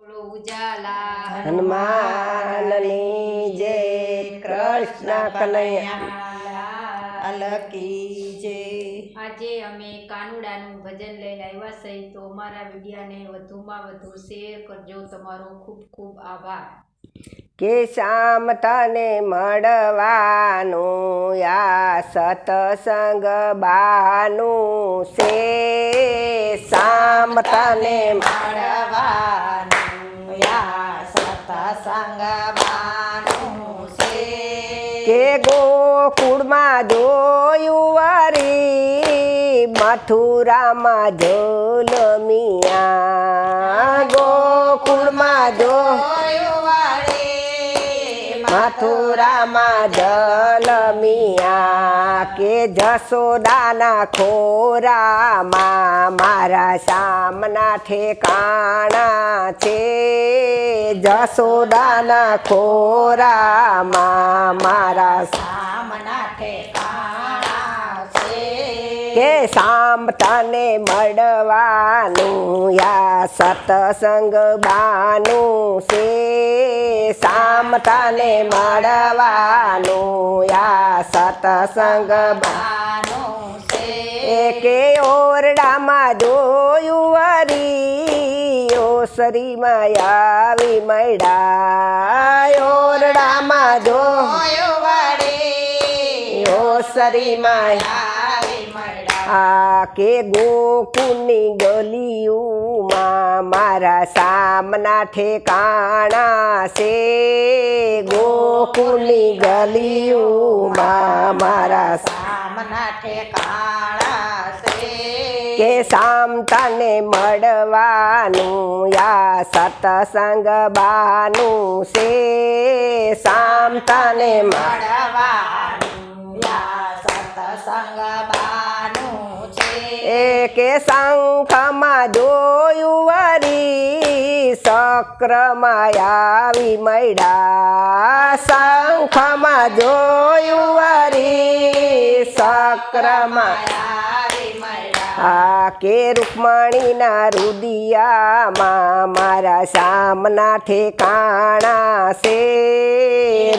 ઉજાલા હનુમાનની જય, કૃષ્ણ કનૈયા કી જય. આજે અમે કાનુડાનું ભજન લઈને આવ્યા છે, તો અમારા વિડીયાને વધુમાં વધુ શેર કરજો. તમારો ખૂબ ખૂબ આભાર. કે શ્યામ તને મળવાનું યા સતસંગ બાનું છે, શ્યામ તને મળવાનું યા સતસંગ બાનું છે. કે ગોકુળમાં જોયું વરી મથુરામાં જલમિયા, ગોકુળમાં જોયું મથુરામાં જલમિયા. કે જશોદાના ખોરામાં મારા શ્યામના ઠેકાણા છે, જશોદાના ખોરામાં મારા શ્યામના ઠેકાણા છે. કે શ્યામ તને મળવાનું યા સતસંગ બાનું છે, શ્યામ તને મળવાનું યા સતસંગ બાનું છે. કે ઓરડામાં જોયું વરી ઓસરીમાં આવી મળ્યા, ઓરડામાં જોયું વરી ઓસરીમાં કે ગોકુળની ગલીઓમાં મારા શ્યામના ઠેકાણા છે, ગોકુળની ગલીઓમાં મારા શ્યામના ઠેકાણા છે. કે શ્યામ તને મળવાનું યા સતસંગ બાનું છે, શ્યામ તને મળવાનું યા સતસંગ બાનું છે. કે શંખમાં જોયું વરી ચક્રમાં આવી મળ્યા, શંખમાં જોયું વરી ચક્રમાં આવી મળ્યા. કે રૂકમણીના રુદિયામાં મારા શ્યામના ઠેકાણા છે,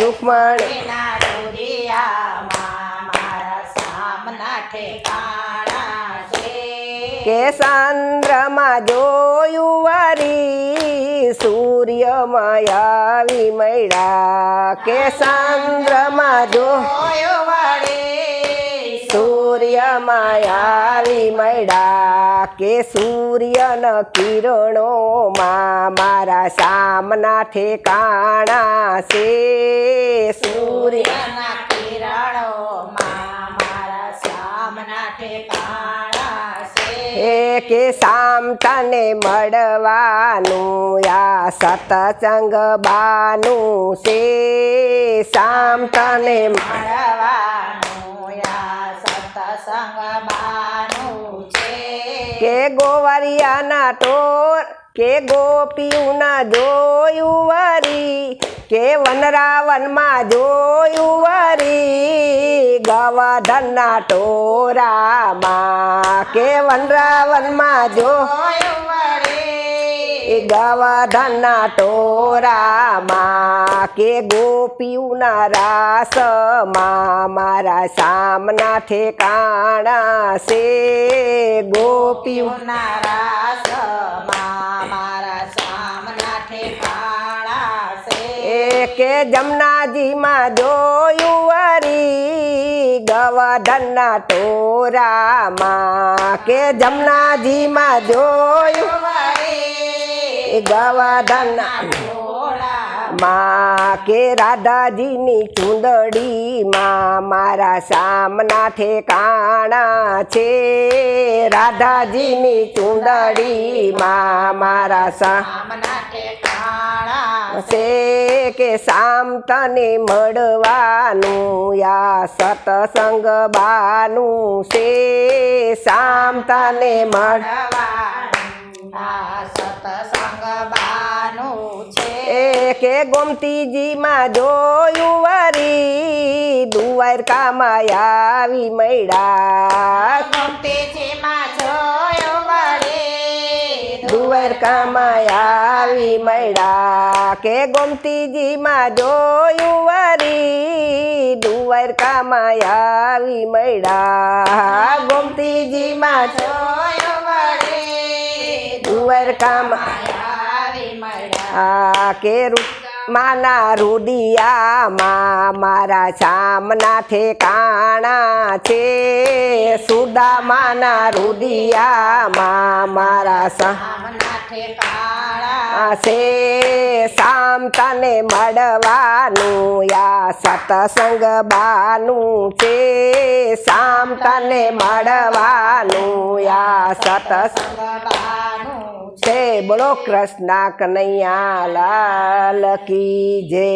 રૂકમણીના રુદિયામાં મારા શ્યામના ઠેકાણા છે. કે ચંદ્રમાં જોયું વરી સૂર્યમાં આવી મળ્યા, કે ચંદ્રમાં જોયું વરી સૂર્યમાં આવી મળ્યા. કે સૂર્યના કિરણોમાં મારા શ્યામના ઠેકાણા છે, સૂર્યના કિરણોમાં મારા શ્યામના ઠેકાણા છે. કે શ્યામ તને મળવાનું યા સતસંગ બાનું છે, શ્યામ તને મળવાનું યા સતસંગ બાનું છે. કે ગોવારિયાના ટોર કે ગોપીઓના જોયું વરી, કે વનરાવનમાં જોયું વરી ગવર્ધનના ટોરામાં, કે વનરાવનમાં જોયું વરી ગવર્ધનના ટોરામાં. કે ગોપીઓના રાસમાં મારા શ્યામના ઠેકાણા છે, ગોપીઓના રાસમાં મારા શ્યામના ઠેકાણા છે. કે જમનાજીમાં જોયું વરી ગવર્ધનના ટોરામાં, કે જમનાજીમાં જોયું વરી ગવર્ધનના ટોરામાં. કે રાધાજીની ચૂંદડીમાં મારા શ્યામના ઠેકાણા છે, રાધાજીની ચૂંદડીમાં મારા શ્યામના ઠેકાણા છે. કે શ્યામ તને મળવાનું યા સતસંગ બાનું છે, શ્યામ તને મળવાનું યા સતસંગ બાનું છે. કે ગોમતીજીમાં જોયું વરી દ્વારકામાં આવી મળ્યા, ગોમતીજીમાં જોયું વરી દ્વારકામાં આવી મળ્યા કે ગોમતીજીમાં જોયું વરી દ્વારકામાં આવી મળ્યા ગોમતીજીમાં જોયો વળી દ્વારકામાં આવી મળ્યા આ કે માના રુદિયામાં મારા સામના ઠેકાણા છે સુદામાના રુદિયામાં મારા સામના ઠેકાણા છે સામ તને મળવાનું યા સતસંગ બાનું છે સામ તને મળવાનું યા સતસંગ બાનું છે બોલો કૃષ્ણ કનૈયા લાલ કી જય